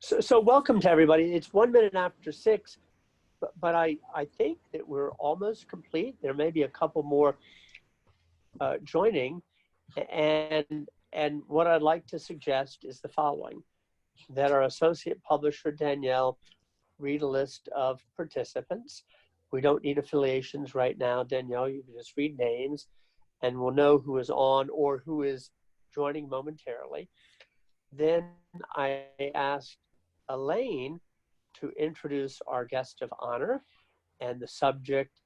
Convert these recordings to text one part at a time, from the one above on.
So welcome to everybody. It's 1 minute after 6, but I think that we're almost complete. There may be a couple more joining, and what I'd like to suggest is the following: that our associate publisher Danielle read a list of participants. We don't need affiliations right now, Danielle. You can just read names, and we'll know who is on or who is joining momentarily. Then I asked Elaine to introduce our guest of honor and the subject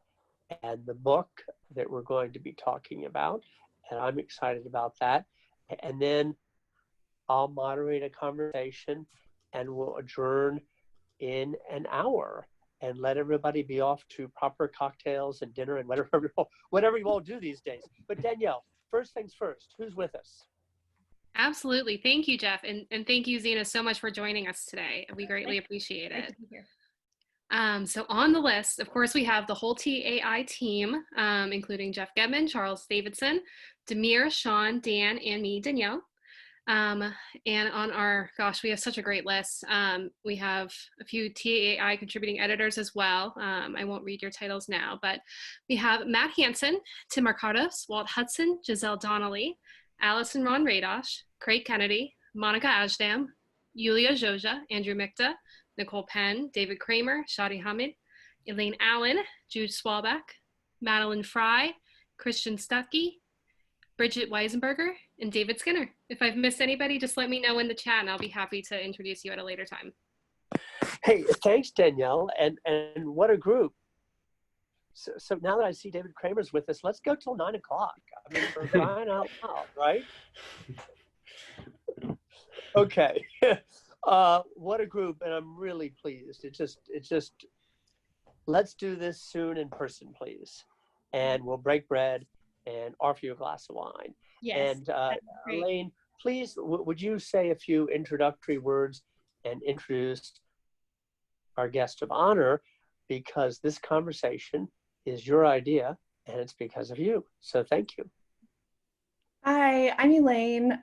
and the book that we're going to be talking about. And I'm excited about that. And then I'll moderate a conversation and we'll adjourn in an hour and let everybody be off to proper cocktails and dinner and whatever you all do these days. But Danielle, first things first, who's with us? Absolutely. Thank you, Jeff. And thank you, Zena, so much for joining us today. We greatly appreciate it. So on the list, of course, we have the whole TAI team, including Jeff Gedman, Charles Davidson, Demir, Sean, Dan, and me, Danielle. And on our, we have such a great list. We have a few TAI contributing editors as well. I won't read your titles now, but we have Matt Hansen, Tim Marcados, Walt Hudson, Giselle Donnelly, Allison Ron Radosh, Craig Kennedy, Monica Ajdam, Yulia Joja, Andrew Mikta, Nicole Penn, David Kramer, Shadi Hamid, Elaine Allen, Jude Swalbeck, Madeline Fry, Christian Stuckey, Bridget Weisenberger, and David Skinner. If I've missed anybody, just let me know in the chat and I'll be happy to introduce you at a later time. Hey, thanks, Danielle. And what a group. So now that I see David Kramer's with us, let's go till 9 o'clock. I mean, we're crying out loud, right? Okay. What a group, and I'm really pleased. It's just, let's do this soon in person, please. And we'll break bread and offer you a glass of wine. Yes. And Elaine, please, would you say a few introductory words and introduce our guest of honor, because this conversation is your idea and it's because of you. So thank you. Hi, I'm Elaine.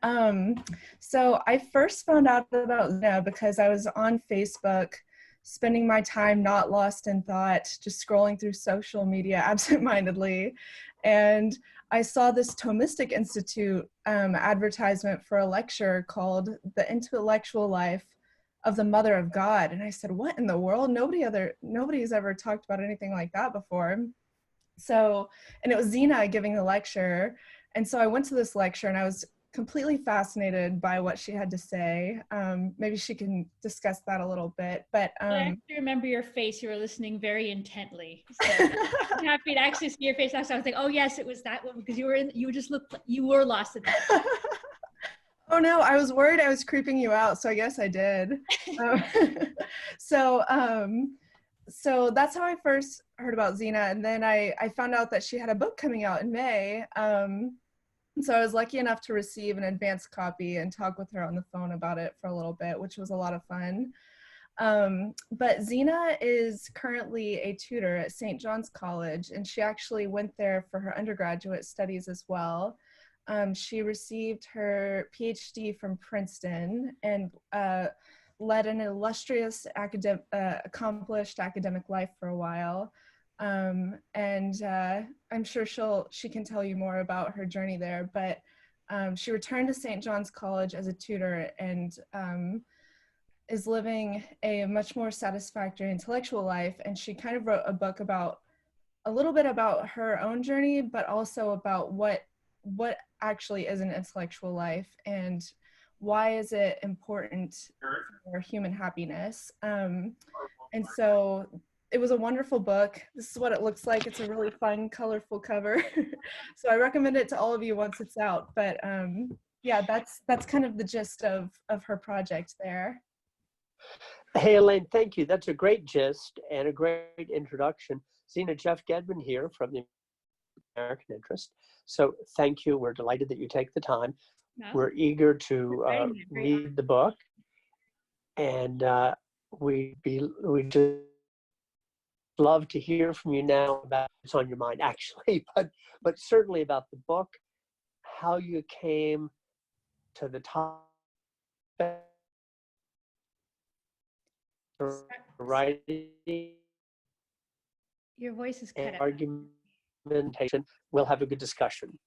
So I first found out about Zena because I was on Facebook spending my time not lost in thought, just scrolling through social media absentmindedly. And I saw this Thomistic Institute advertisement for a lecture called The Intellectual Life of the Mother of God. And I said, what in the world? Nobody's ever talked about anything like that before. So, and it was Zena giving the lecture. And so I went to this lecture and I was completely fascinated by what she had to say. Maybe she can discuss that a little bit, but I actually remember your face. You were listening very intently. So I'm happy to actually see your face. So I was like, oh yes, it was that one, because you were lost in that. Oh no, I was worried I was creeping you out, so I guess I did. So that's how I first heard about Zena, and then I found out that she had a book coming out in May. So I was lucky enough to receive an advance copy and talk with her on the phone about it for a little bit, which was a lot of fun. But Zena is currently a tutor at St. John's College, and she actually went there for her undergraduate studies as well. She received her PhD from Princeton and led an illustrious accomplished academic life for a while. And I'm sure she can tell you more about her journey there, but she returned to St. John's College as a tutor and is living a much more satisfactory intellectual life. And she kind of wrote a book about a little bit about her own journey, but also about what actually is an intellectual life and why is it important for human happiness. And so it was a wonderful book. This is what it looks like. It's a really fun, colorful cover. So I recommend it to all of you once it's out. But yeah, that's kind of the gist of her project there. Hey, Elaine, thank you. That's a great gist and a great introduction. Zena, Jeff Gedman here from the American Interest. So thank you. We're delighted that you take the time. No. We're eager to read the book, and we just love to hear from you now about what's on your mind, actually, but certainly about the book, how you came to the top writing Your voice is and cut out. argumentation, we'll have a good discussion.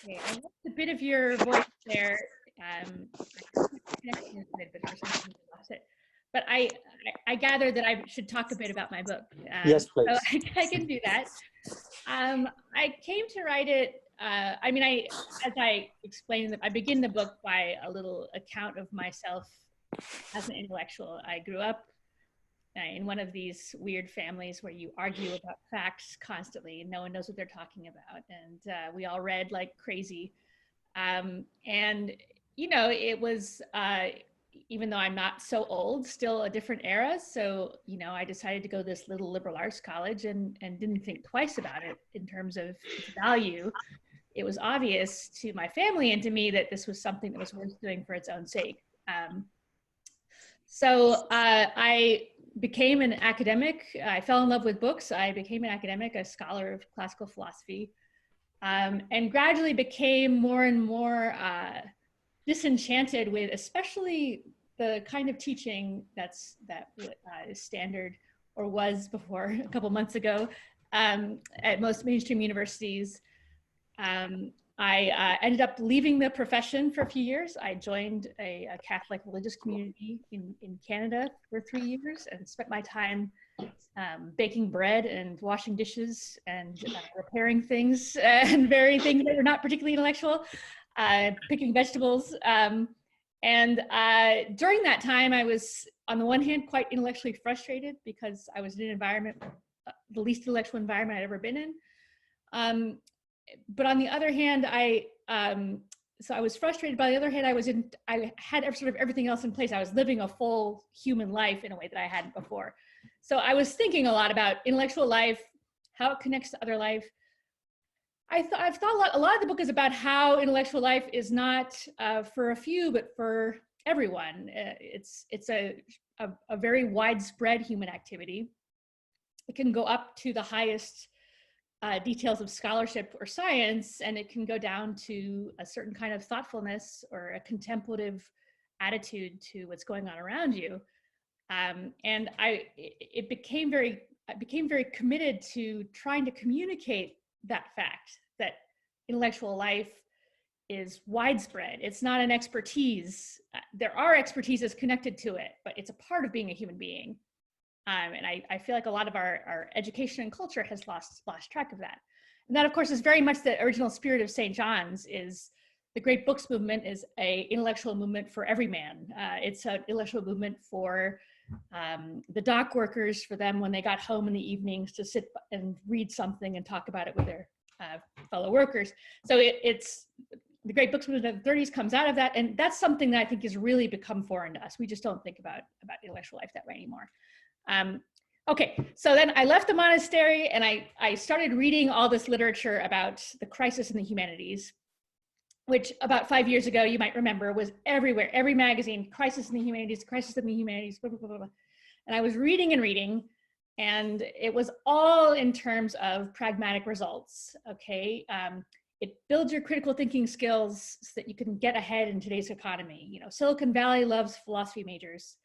Okay, I lost a bit of your voice there. I connected it, but for some reason I lost it. But I gathered that I should talk a bit about my book. Yes, please. So I can do that. I came to write it. As I explained, I begin the book by a little account of myself as an intellectual. I grew up in one of these weird families where you argue about facts constantly and no one knows what they're talking about. And we all read like crazy. And, you know, it was, even though I'm not so old, still a different era. So, you know, I decided to go to this little liberal arts college and didn't think twice about it in terms of its value. It was obvious to my family and to me that this was something that was worth doing for its own sake. So I became an academic. I fell in love with books. I became an academic, a scholar of classical philosophy, and gradually became more and more disenchanted with especially the kind of teaching that is standard or was before a couple months ago at most mainstream universities. I ended up leaving the profession for a few years. I joined a Catholic religious community in Canada for 3 years and spent my time baking bread and washing dishes and repairing things and varying things that were not particularly intellectual, picking vegetables. And during that time, I was, on the one hand, quite intellectually frustrated because I was in an environment, the least intellectual environment I'd ever been in. But on the other hand, so I was frustrated. But on the other hand, I had sort of everything else in place. I was living a full human life in a way that I hadn't before. So I was thinking a lot about intellectual life, how it connects to other life. I've thought a lot of the book is about how intellectual life is not for a few, but for everyone. It's a very widespread human activity. It can go up to the highest details of scholarship or science, and it can go down to a certain kind of thoughtfulness or a contemplative attitude to what's going on around you. And I became very committed to trying to communicate that fact that intellectual life is widespread. It's not an expertise. There are expertises connected to it, but it's a part of being a human being. And I feel like a lot of our education and culture has lost track of that. And that, of course, is very much the original spirit of St. John's. Is the great books movement is a intellectual movement for every man. It's an intellectual movement for the dock workers, for them when they got home in the evenings to sit and read something and talk about it with their fellow workers. So it's the great books movement of the 30s comes out of that. And that's something that I think has really become foreign to us. We just don't think about intellectual life that way anymore. Okay, so then I left the monastery and I started reading all this literature about the crisis in the humanities, which about 5 years ago, you might remember, was everywhere, every magazine, crisis in the humanities, blah, blah, blah, blah. And I was reading, and it was all in terms of pragmatic results, okay? It builds your critical thinking skills so that you can get ahead in today's economy. You know, Silicon Valley loves philosophy majors.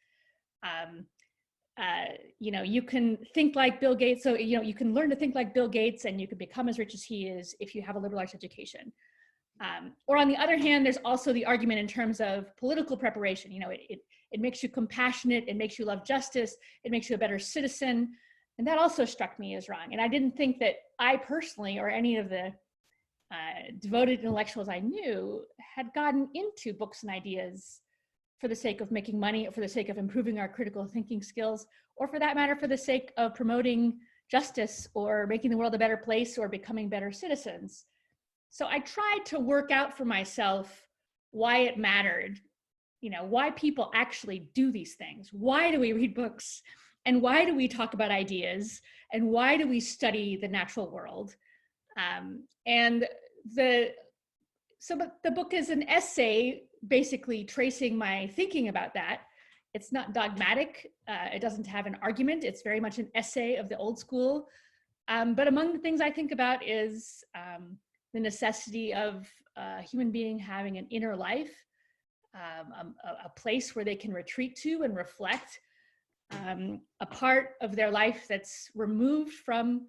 You know, you can think like Bill Gates. So, you know, you can learn to think like Bill Gates and you can become as rich as he is if you have a liberal arts education. Or on the other hand, there's also the argument in terms of political preparation. You know, it makes you compassionate, it makes you love justice, it makes you a better citizen. And that also struck me as wrong. And I didn't think that I personally, or any of the devoted intellectuals I knew, had gotten into books and ideas for the sake of making money, or for the sake of improving our critical thinking skills, or for that matter, for the sake of promoting justice or making the world a better place or becoming better citizens. So I tried to work out for myself why it mattered, you know, why people actually do these things. Why do we read books? And why do we talk about ideas? And why do we study the natural world? So the book is an essay basically tracing my thinking about that. It's not dogmatic. It doesn't have an argument. It's very much an essay of the old school. But among the things I think about is the necessity of a human being having an inner life, a place where they can retreat to and reflect, a part of their life that's removed from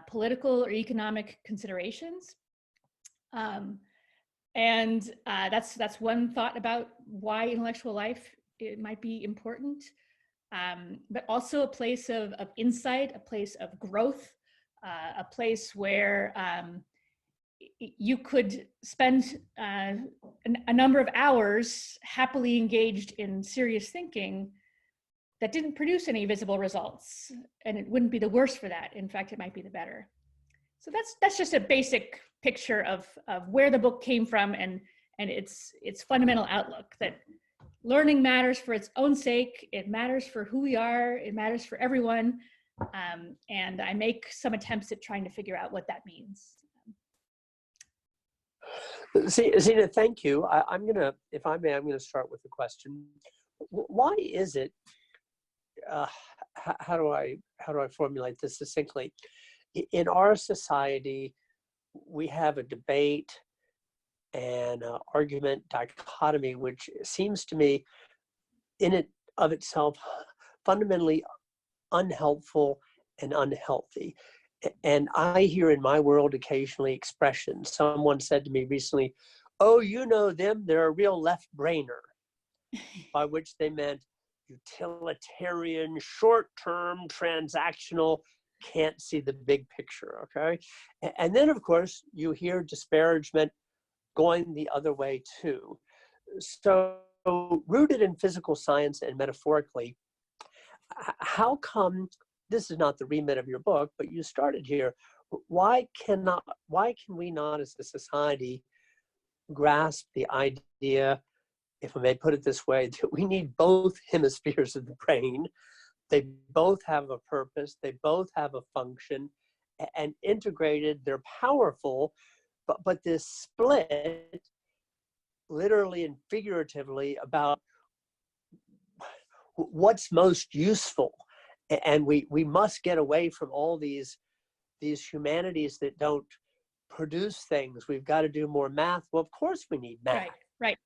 political or economic considerations. That's one thought about why intellectual life it might be important, but also a place of insight, a place of growth, a place where you could spend a number of hours happily engaged in serious thinking that didn't produce any visible results, and it wouldn't be the worse for that. In fact, it might be the better. So that's just a basic picture of where the book came from and its fundamental outlook, that learning matters for its own sake. It matters for who we are. It matters for everyone. And I make some attempts at trying to figure out what that means. Zena, thank you. I'm gonna, if I may, I'm gonna start with a question. Why is it? How do I formulate this succinctly? In our society, we have a debate and argument dichotomy, which seems to me, in it of itself, fundamentally unhelpful and unhealthy. And I hear in my world occasionally expressions. Someone said to me recently, "Oh, you know them, they're a real left-brainer," by which they meant utilitarian, short-term, transactional, can't see the big picture, okay? And then, of course, you hear disparagement going the other way too. So, rooted in physical science and metaphorically, how come, this is not the remit of your book, but you started here, why can we not as a society grasp the idea, if I may put it this way, that we need both hemispheres of the brain? They both have a purpose, they both have a function, and integrated, they're powerful, but this split, literally and figuratively, about what's most useful. And we must get away from all these humanities that don't produce things. We've got to do more math. Well, of course we need math. Right.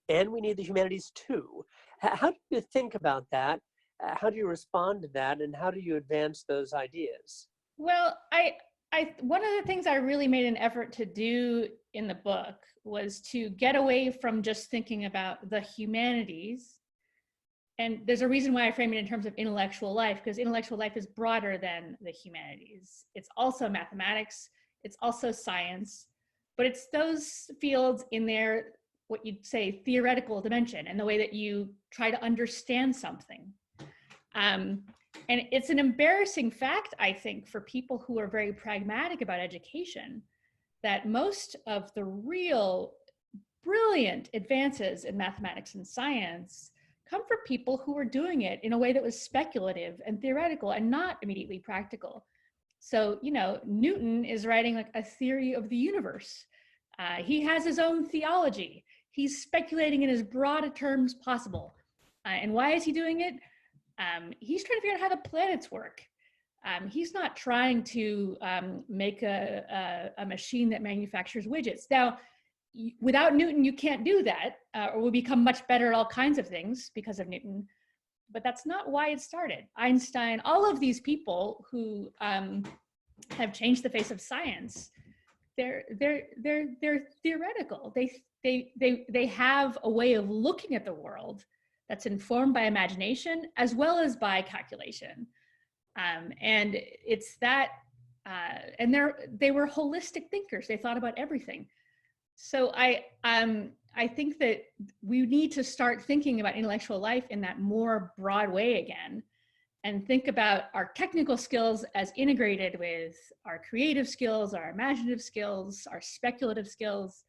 And we need the humanities too. How do you think about that? How do you respond to that? And how do you advance those ideas? Well, one of the things I really made an effort to do in the book was to get away from just thinking about the humanities. And there's a reason why I frame it in terms of intellectual life, because intellectual life is broader than the humanities. It's also mathematics, it's also science, but it's those fields in their, what you'd say, theoretical dimension, and the way that you try to understand something. And it's an embarrassing fact, I think, for people who are very pragmatic about education, that most of the real brilliant advances in mathematics and science come from people who were doing it in a way that was speculative and theoretical and not immediately practical. So, Newton is writing like a theory of the universe. He has his own theology. He's speculating in as broad a terms possible. And why is he doing it? He's trying to figure out how the planets work. He's not trying to make a machine that manufactures widgets. Now, without Newton, you can't do that, or we'll become much better at all kinds of things because of Newton. But that's not why it started. Einstein, all of these people who have changed the face of science, they're theoretical. They have a way of looking at the world that's informed by imagination as well as by calculation. And it's that, and they were holistic thinkers. They thought about everything. So I think that we need to start thinking about intellectual life in that more broad way again, and think about our technical skills as integrated with our creative skills, our imaginative skills, our speculative skills.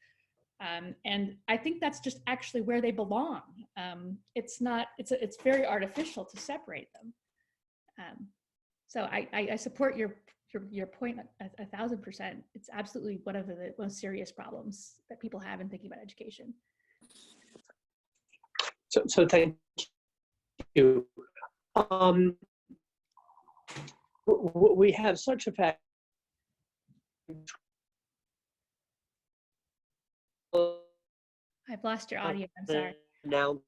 And I think that's just actually where they belong. It's very artificial to separate them. So I support your point 1,000%. It's absolutely one of the most serious problems that people have in thinking about education. So thank you. We have such a fact. I I've lost your audio. I'm sorry. Announced,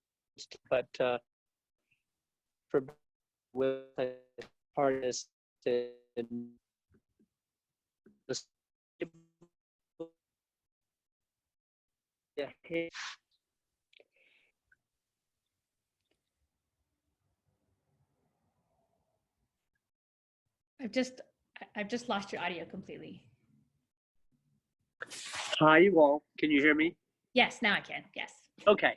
but for with artists in the yeah. I've just lost your audio completely. Hi, you all. Can you hear me? Yes, now I can. Yes. Okay.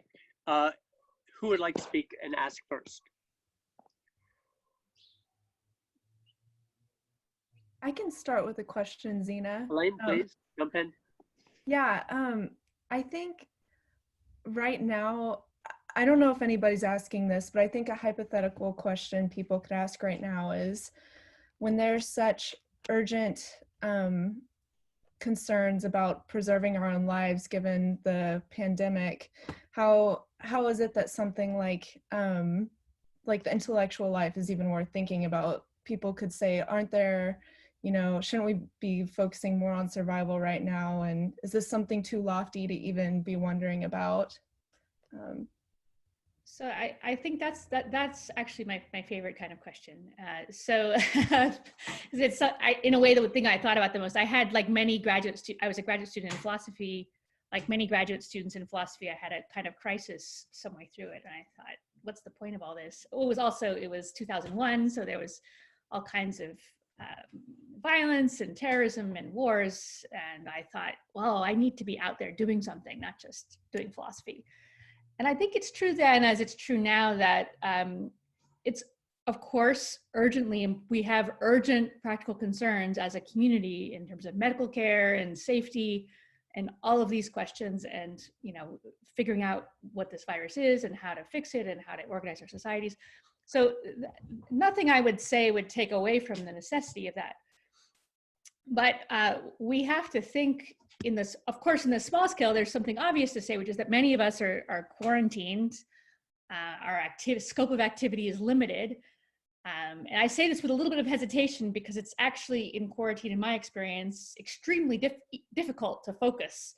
Who would like to speak and ask first? I can start with a question, Zena. Elaine, please jump in. Yeah, I think right now, I don't know if anybody's asking this, but I think a hypothetical question people could ask right now is, when there's such urgent concerns about preserving our own lives given the pandemic, how is it that something like the intellectual life is even worth thinking about? People could say, aren't there, shouldn't we be focusing more on survival right now? And is this something too lofty to even be wondering about? So I think that's actually my favorite kind of question. So it's in a way the thing I thought about the most. I had like many I was a graduate student in philosophy. Like many graduate students in philosophy, I had a kind of crisis some way through it, and I thought, what's the point of all this? It was 2001, so there was all kinds of violence and terrorism and wars, and I thought, well, I need to be out there doing something, not just doing philosophy. And I think it's true then, as it's true now, that it's, of course, we have urgent practical concerns as a community in terms of medical care and safety and all of these questions, and figuring out what this virus is and how to fix it and how to organize our societies. So nothing I would say would take away from the necessity of that. But we have to think in this, of course, in the small scale, there's something obvious to say, which is that many of us are quarantined. Our scope of activity is limited. And I say this with a little bit of hesitation because it's actually, in quarantine, in my experience, extremely difficult to focus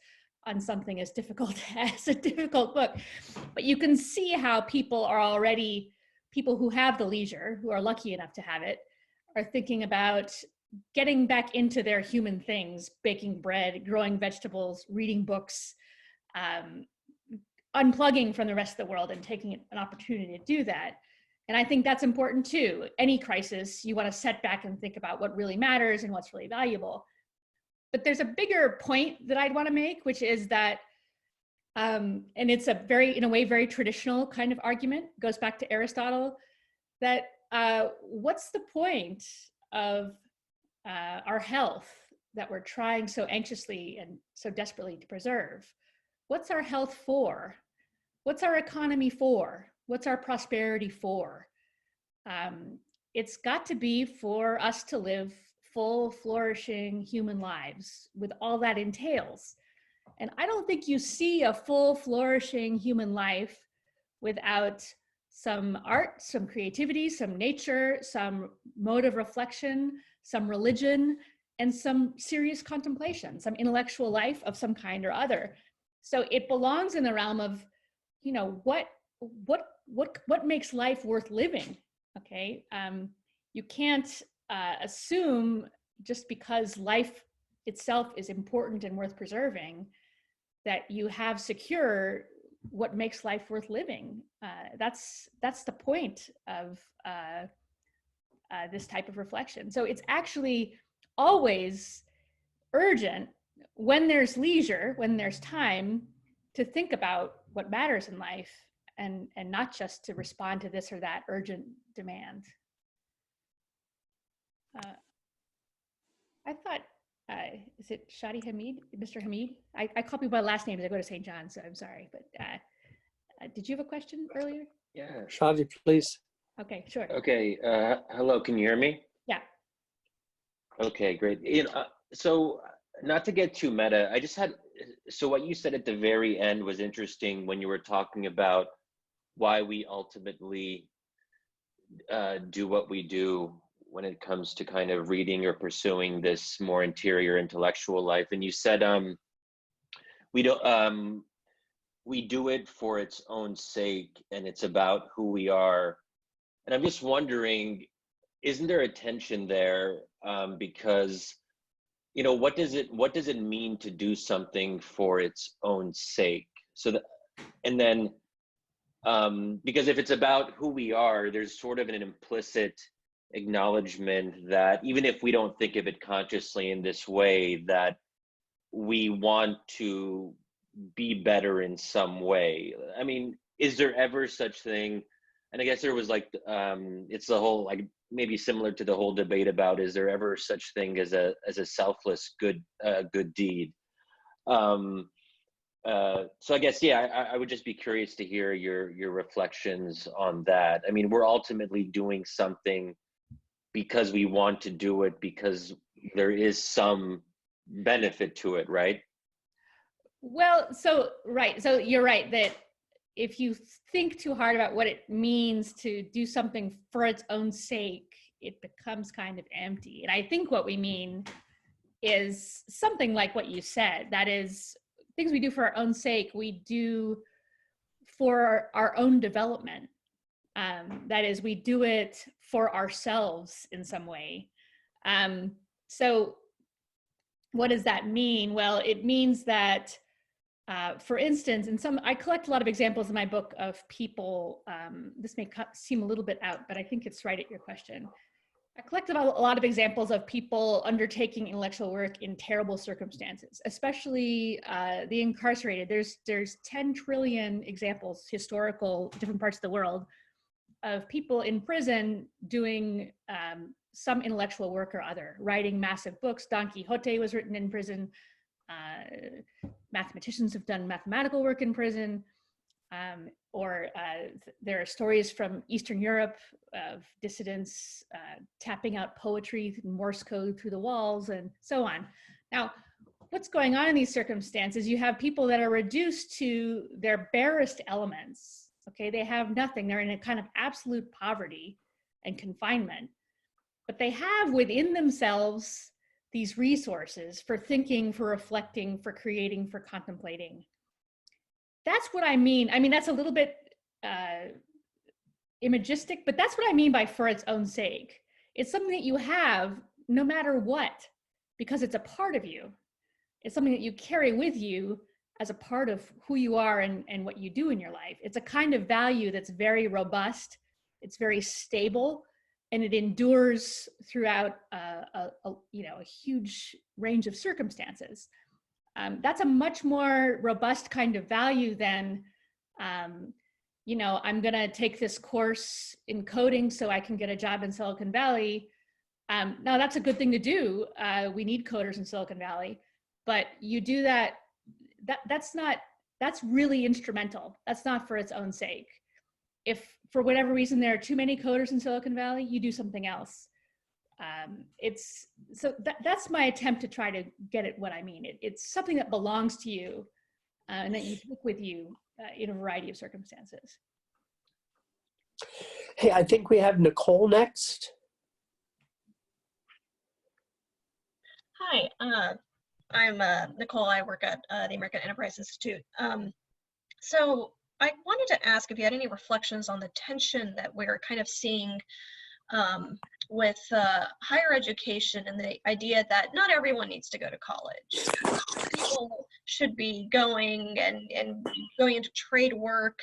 on something as difficult as a difficult book. But you can see how people who have the leisure, who are lucky enough to have it, are thinking about getting back into their human things, baking bread, growing vegetables, reading books, unplugging from the rest of the world and taking an opportunity to do that. And I think that's important too. Any crisis, you want to set back and think about what really matters and what's really valuable. But there's a bigger point that I'd want to make, which is that, and it's in a way, very traditional kind of argument, goes back to Aristotle, that what's the point of our health that we're trying so anxiously and so desperately to preserve? What's our health for? What's our economy for? What's our prosperity for? It's got to be for us to live full, flourishing human lives with all that entails. And I don't think you see a full, flourishing human life without some art, some creativity, some nature, some mode of reflection, some religion, and some serious contemplation, some intellectual life of some kind or other. So it belongs in the realm of, what makes life worth living? Okay, you can't assume just because life itself is important and worth preserving that you have secure what makes life worth living. That's the point of this type of reflection. So it's actually always urgent when there's leisure, when there's time, to think about what matters in life and not just to respond to this or that urgent demand. I thought, is it Shadi Hamid, Mr. Hamid? I call people by last name as I go to St. John's, so I'm sorry, but did you have a question earlier? Yeah. Shadi, please. Okay, sure. Okay. Hello, can you hear me? Yeah. Okay, great. So not to get too meta, so what you said at the very end was interesting when you were talking about why we ultimately do what we do when it comes to kind of reading or pursuing this more interior intellectual life. And you said we we do it for its own sake and it's about who we are. And I'm just wondering, isn't there a tension there? Because, you know, what does it mean to do something for its own sake? So that, and then, because if it's about who we are, there's sort of an implicit acknowledgement that even if we don't think of it consciously in this way, that we want to be better in some way. I mean, is there ever such thing? And I guess there was like, it's the whole, like, maybe similar to the whole debate about, is there ever such thing as a selfless good deed? So I guess, yeah, I would just be curious to hear your reflections on that. I mean, we're ultimately doing something because we want to do it, because there is some benefit to it, right? Well, so, right. So you're right that if you think too hard about what it means to do something for its own sake, it becomes kind of empty. And I think what we mean is something like what you said. That is, things we do for our own sake, we do for our own development. That is, we do it for ourselves in some way. So what does that mean? Well, it means that, for instance, I collect a lot of examples in my book of people, this may seem a little bit out, but I think it's right at your question. I collected a lot of examples of people undertaking intellectual work in terrible circumstances, especially the incarcerated. There's 10 trillion examples, historical, different parts of the world, of people in prison doing some intellectual work or other, writing massive books. Don Quixote was written in prison. Mathematicians have done mathematical work in prison. There are stories from Eastern Europe of dissidents tapping out poetry and Morse code through the walls and so on. Now, what's going on in these circumstances? You have people that are reduced to their barest elements. Okay, they have nothing. They're in a kind of absolute poverty and confinement, but they have within themselves these resources for thinking, for reflecting, for creating, for contemplating. That's what I mean. I mean, that's a little bit imagistic, but that's what I mean by for its own sake. It's something that you have no matter what, because it's a part of you. It's something that you carry with you as a part of who you are and what you do in your life. It's a kind of value that's very robust, it's very stable, and it endures throughout a huge range of circumstances. That's a much more robust kind of value than, I'm gonna take this course in coding so I can get a job in Silicon Valley. Now that's a good thing to do. We need coders in Silicon Valley, but you do that's really instrumental. That's not for its own sake. If for whatever reason there are too many coders in Silicon Valley, you do something else. That's my attempt to try to get at what I mean. It's something that belongs to you and that you take with you in a variety of circumstances. Hey, I think we have Nicole next. Hi, I'm Nicole. I work at the American Enterprise Institute. So I wanted to ask if you had any reflections on the tension that we're kind of seeing with higher education and the idea that not everyone needs to go to college. People should be going and going into trade work,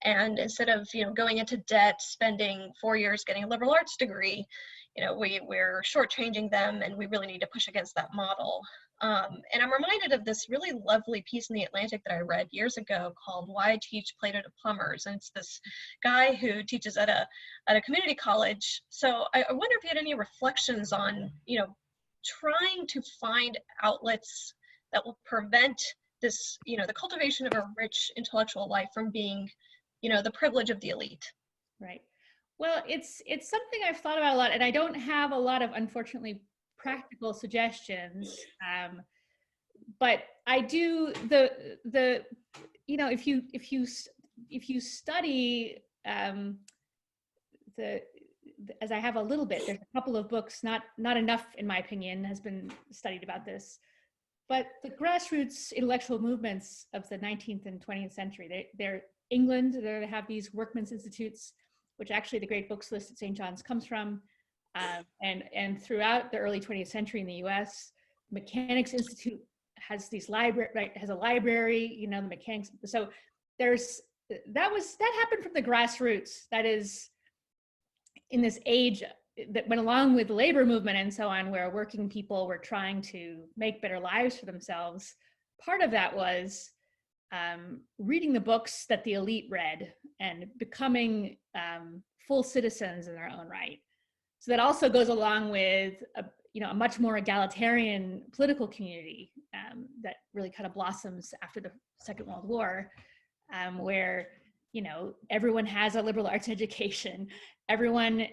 and instead of going into debt, spending 4 years getting a liberal arts degree, we're shortchanging them, and we really need to push against that model. And I'm reminded of this really lovely piece in The Atlantic that I read years ago called "Why I Teach Plato to Plumbers," and it's this guy who teaches at a community college. So I wonder if you had any reflections on trying to find outlets that will prevent this the cultivation of a rich intellectual life from being the privilege of the elite. Right. Well, it's something I've thought about a lot, and I don't have a lot of, unfortunately, practical suggestions, but I do if you study as I have a little bit, there's a couple of books, not enough in my opinion has been studied about this, but the grassroots intellectual movements of the 19th and 20th century, they're England, they have these workmen's institutes, which actually the Great Books List at St. John's comes from. And throughout the early 20th century in the US, Mechanics Institute has these has a library, you know, the mechanics. So that happened from the grassroots. That is in this age that went along with the labor movement and so on, where working people were trying to make better lives for themselves. Part of that was reading the books that the elite read and becoming full citizens in their own right. So that also goes along with a much more egalitarian political community that really kind of blossoms after the Second World War, where everyone has a liberal arts education. Everyone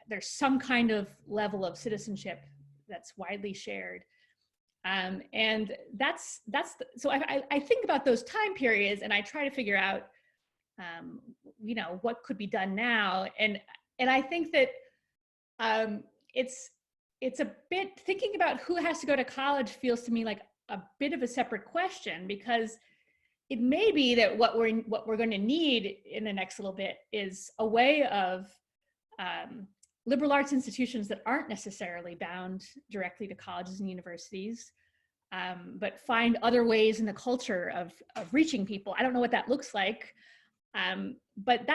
there's some kind of level of citizenship that's widely shared. And so I think about those time periods and I try to figure out, what could be done now. And I think that it's a bit, thinking about who has to go to college feels to me like a bit of a separate question, because it may be that what we're going to need in the next little bit is a way of liberal arts institutions that aren't necessarily bound directly to colleges and universities, but find other ways in the culture of reaching people. I don't know what that looks like, but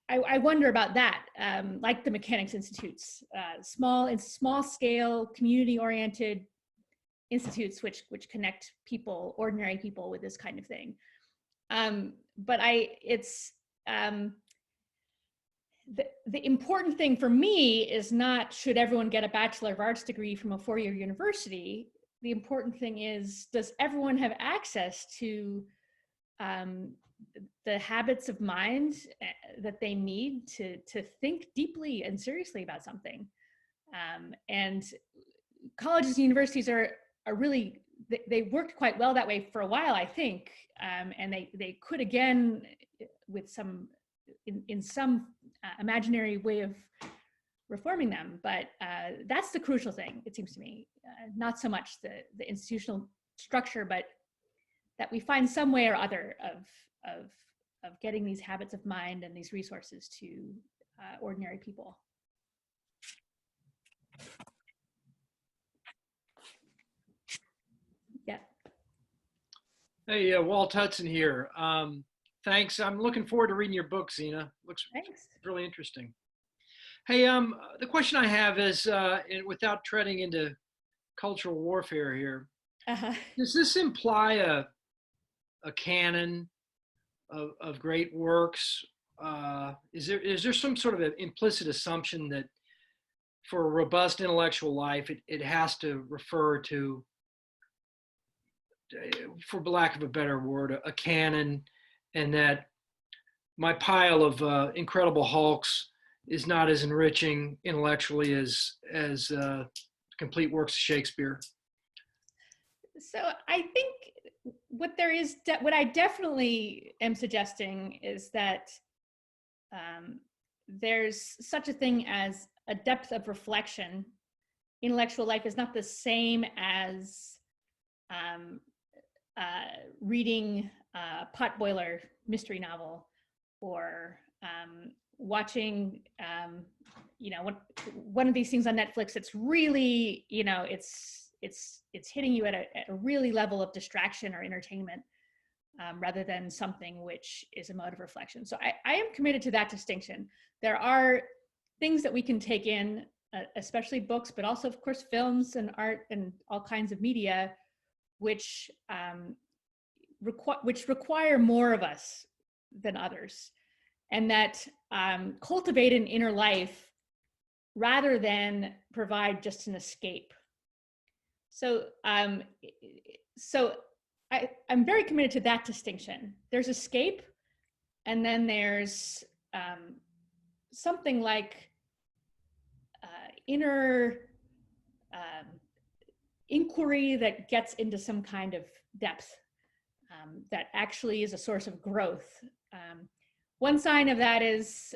I wonder about that, like the Mechanics Institutes, small scale, community-oriented institutes which connect people, ordinary people, with this kind of thing. But the important thing for me is not should everyone get a Bachelor of Arts degree from a 4-year university. The important thing is, does everyone have access to the habits of mind that they need to think deeply and seriously about something? And colleges and universities are really, they worked quite well that way for a while, I think, and they could again with some in some imaginary way of reforming them. But that's the crucial thing, it seems to me, not so much the institutional structure, but that we find some way or other of getting these habits of mind and these resources to ordinary people. Yeah. Hey, Walt Hudson here. Thanks. I'm looking forward to reading your book, Zena. Looks Thanks. really interesting. Hey, the question I have is, and without treading into cultural warfare here, does this imply a canon of great works? Is there some sort of an implicit assumption that for a robust intellectual life, it has to refer to, for lack of a better word, a canon, and that my pile of incredible hulks is not as enriching intellectually as complete works of Shakespeare? So I think what I definitely am suggesting is that there's such a thing as a depth of reflection. Intellectual life is not the same as reading a potboiler mystery novel or watching one of these things on Netflix. It's really, it's hitting you at a really level of distraction or entertainment, rather than something which is a mode of reflection. So I am committed to that distinction. There are things that we can take in, especially books, but also of course films and art and all kinds of media, which require more of us than others, and that cultivate an inner life rather than provide just an escape. So I'm very committed to that distinction. There's escape, and then there's something like inner inquiry that gets into some kind of depth that actually is a source of growth. One sign of that is,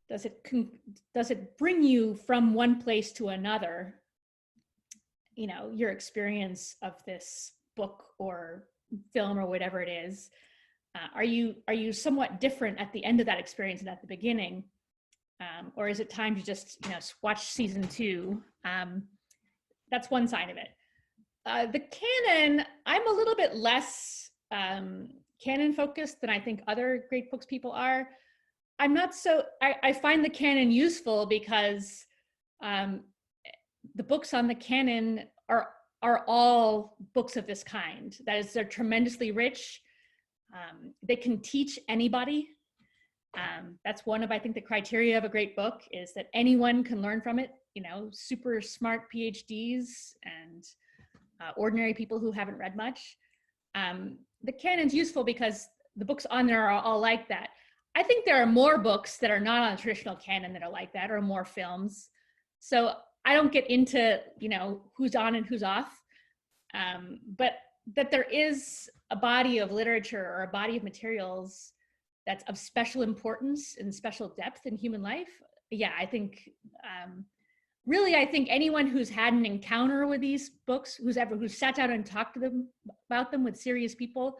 does it bring you from one place to another, you know, your experience of this book or film or whatever it is, are you somewhat different at the end of that experience and at the beginning? Or is it time to just, you know, watch season 2? That's one side of it. The canon, I'm a little bit less canon focused than I think other great books people are. I'm not so, I find the canon useful because the books on the canon are all books of this kind. That is, they're tremendously rich. They can teach anybody. That's one of, I think, the criteria of a great book is that anyone can learn from it. You know, super smart PhDs and ordinary people who haven't read much. The canon's useful because the books on there are all like that. I think there are more books that are not on the traditional canon that are like that, or more films. So I don't get into, you know, who's on and who's off, but that there is a body of literature or a body of materials that's of special importance and special depth in human life. Yeah, I think, really, I think anyone who's had an encounter with these books, who's sat down and talked to them about them with serious people,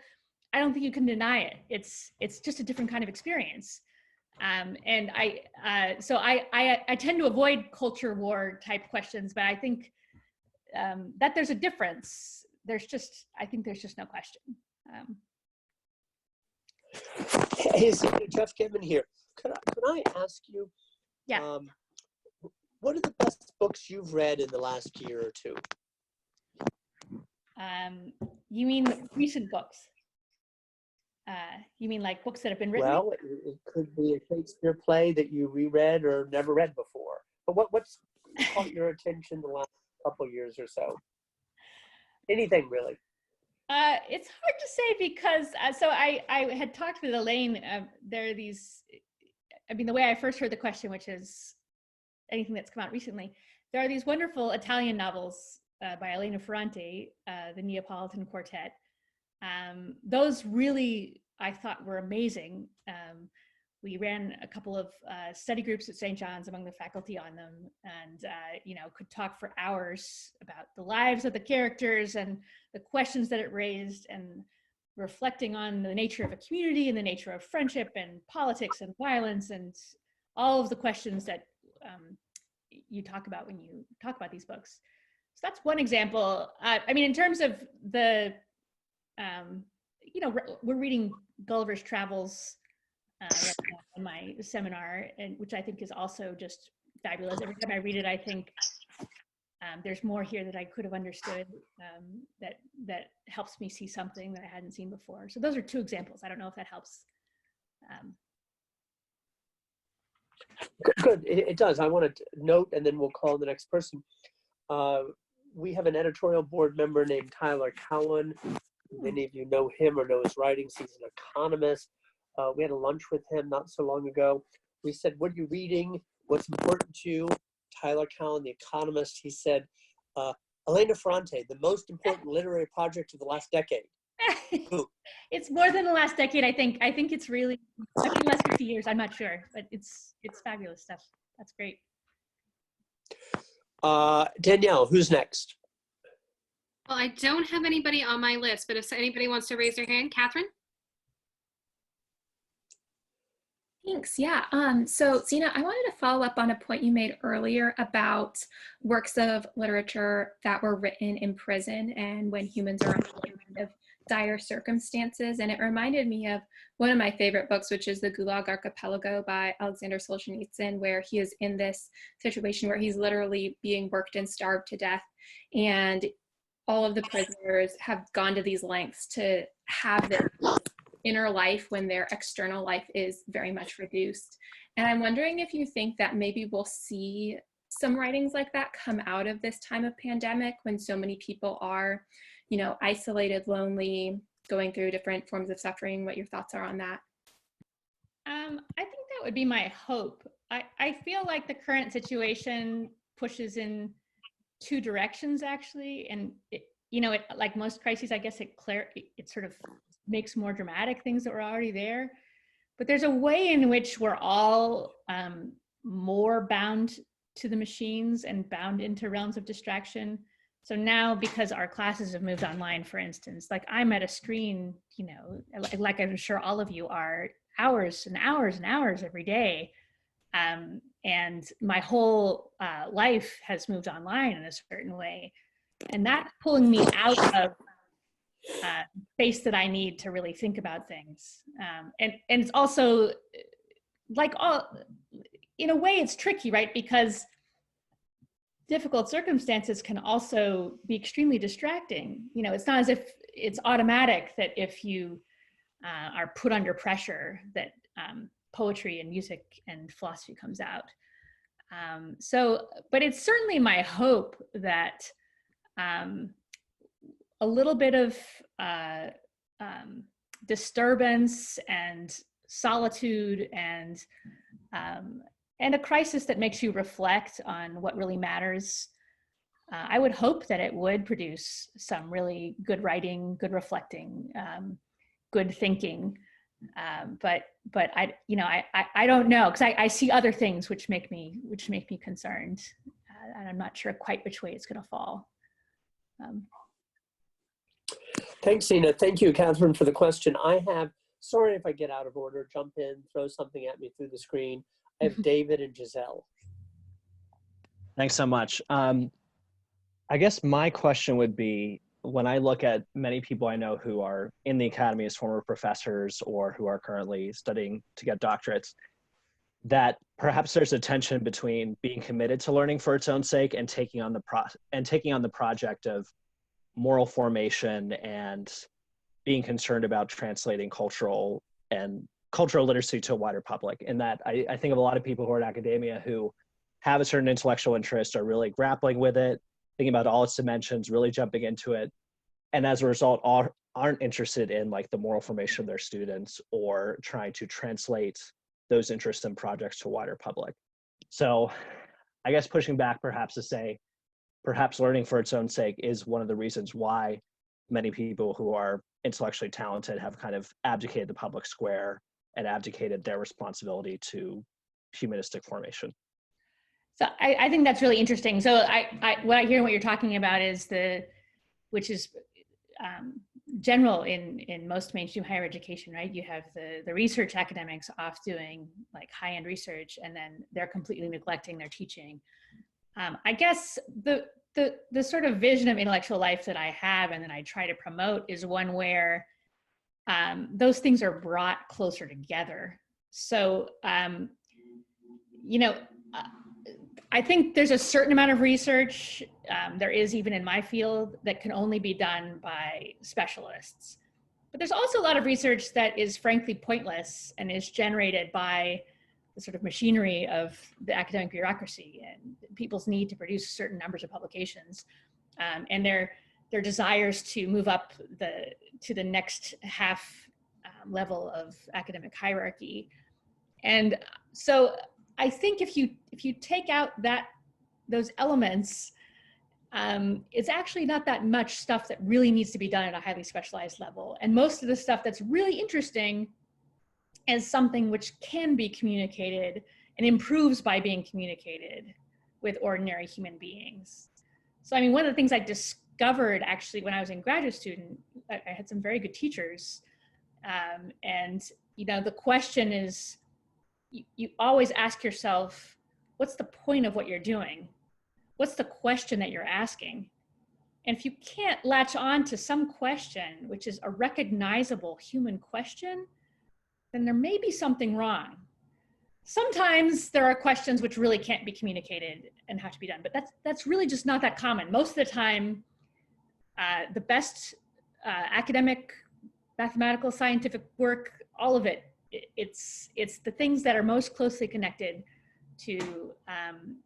I don't think you can deny it. It's just a different kind of experience. And so I tend to avoid culture war type questions, but I think that there's a difference. I think there's just no question. Hey, Jeff Kidman here. Could I ask you? Yeah. What are the best books you've read in the last year or two? You mean recent books? You mean like books that have been written? Well, it could be a Shakespeare play that you reread or never read before. But what's caught your attention the last couple years or so? Anything really? It's hard to say because, so I had talked with Elaine, there are these, I mean, the way I first heard the question, which is anything that's come out recently, there are these wonderful Italian novels by Elena Ferrante, the Neapolitan Quartet. Those really, I thought, were amazing. We ran a couple of study groups at St. John's among the faculty on them, and you know, could talk for hours about the lives of the characters and the questions that it raised, and reflecting on the nature of a community and the nature of friendship and politics and violence and all of the questions that you talk about when you talk about these books. So that's one example. I mean, in terms of the, you know, we're reading Gulliver's Travels right now in my seminar, and which I think is also just fabulous. Every time I read it, I think there's more here that I could have understood, that helps me see something that I hadn't seen before. So those are two examples. I don't know if that helps. Good, it does. I want to note, and then we'll call the next person. We have an editorial board member named Tyler Cowan. Many of you know him or know his writings. He's an economist. We had a lunch with him not so long ago. We said, what are you reading? What's important to you? Tyler Cowan, the economist, he said, Elena Ferrante, the most important literary project of the last decade. It's more than the last decade, I think. I think it's really, I think last 50 years, I'm not sure, but it's fabulous stuff. That's great. Danielle, who's next? Well, I don't have anybody on my list, but if anybody wants to raise their hand, Catherine? Thanks. Yeah. So Zena, I wanted to follow up on a point you made earlier about works of literature that were written in prison and when humans are under kind of dire circumstances. And it reminded me of one of my favorite books, which is The Gulag Archipelago by Alexander Solzhenitsyn, where he is in this situation where he's literally being worked and starved to death. And all of the prisoners have gone to these lengths to have this inner life when their external life is very much reduced. And I'm wondering if you think that maybe we'll see some writings like that come out of this time of pandemic when so many people are, you know, isolated, lonely, going through different forms of suffering. What your thoughts are on that? I think that would be my hope. I feel like the current situation pushes in two directions, actually. And, you know, like most crises, I guess it sort of makes more dramatic things that were already there. But there's a way in which we're all more bound to the machines and bound into realms of distraction So now, because our classes have moved online, for instance, like I'm at a screen, you know, like I'm sure all of you are, hours and hours and hours every day. And my whole life has moved online in a certain way. And that's pulling me out of space that I need to really think about things. And it's also like in a way it's tricky, right? Because difficult circumstances can also be extremely distracting. You know, it's not as if it's automatic that if you are put under pressure that poetry and music and philosophy comes out. But it's certainly my hope that a little bit of disturbance and solitude and a crisis that makes you reflect on what really matters. I would hope that it would produce some really good writing, good reflecting, good thinking. But I don't know, because I see other things which make me concerned, and I'm not sure quite which way it's going to fall. Thanks, Zena. Thank you, Catherine, for the question. Sorry if I get out of order, jump in, throw something at me through the screen. I have David and Giselle. Thanks so much. I guess my question would be, when I look at many people I know who are in the academy as former professors or who are currently studying to get doctorates, that perhaps there's a tension between being committed to learning for its own sake and taking on the project of moral formation and being concerned about translating cultural literacy to a wider public. And that I think of a lot of people who are in academia who have a certain intellectual interest, are really grappling with it, thinking about all its dimensions, really jumping into it. And as a result, aren't interested in like the moral formation of their students or trying to translate those interests and projects to a wider public. So I guess pushing back perhaps to say, perhaps learning for its own sake is one of the reasons why many people who are intellectually talented have kind of abdicated the public square and abdicated their responsibility to humanistic formation. So I think that's really interesting. So what I hear what you're talking about is which is general in most mainstream higher education, right? You have the research academics off doing like high-end research, and then they're completely neglecting their teaching. I guess the sort of vision of intellectual life that I have and that I try to promote is one where those things are brought closer together. So, I think there's a certain amount of research, there is even in my field, that can only be done by specialists. But there's also a lot of research that is frankly pointless and is generated by the sort of machinery of the academic bureaucracy and people's need to produce certain numbers of publications, and their desires to move up to the next half level of academic hierarchy. And so I think if you take out those elements, it's actually not that much stuff that really needs to be done at a highly specialized level. And most of the stuff that's really interesting is something which can be communicated and improves by being communicated with ordinary human beings. So, I mean, one of the things I discovered actually when I was a graduate student, I had some very good teachers. And, the question is, you always ask yourself, what's the point of what you're doing? What's the question that you're asking? And if you can't latch on to some question, which is a recognizable human question, then there may be something wrong. Sometimes there are questions which really can't be communicated and have to be done, but that's really just not that common. Most of the time, the best academic, mathematical, scientific work, all of it, it's the things that are most closely connected to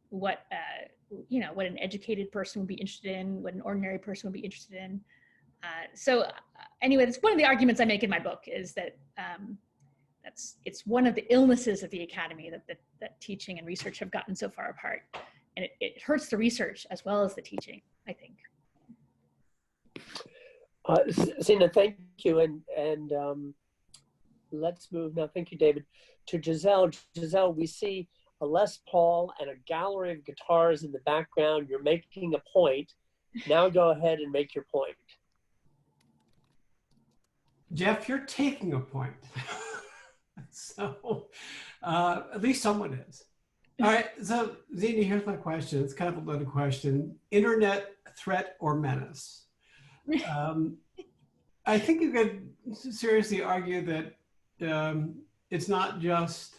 what an educated person would be interested in, what an ordinary person would be interested in. Anyway, that's one of the arguments I make in my book, is that it's one of the illnesses of the academy that teaching and research have gotten so far apart, and it hurts the research as well as the teaching, I think. Zena, thank you, and let's move now. Thank you, David. To Giselle. Giselle, we see a Les Paul and a gallery of guitars in the background. You're making a point. Now go ahead and make your point. Jeff, you're taking a point. So at least someone is. All right, so Zena, here's my question. It's kind of a loaded question. Internet threat or menace? I think you could seriously argue that it's not just,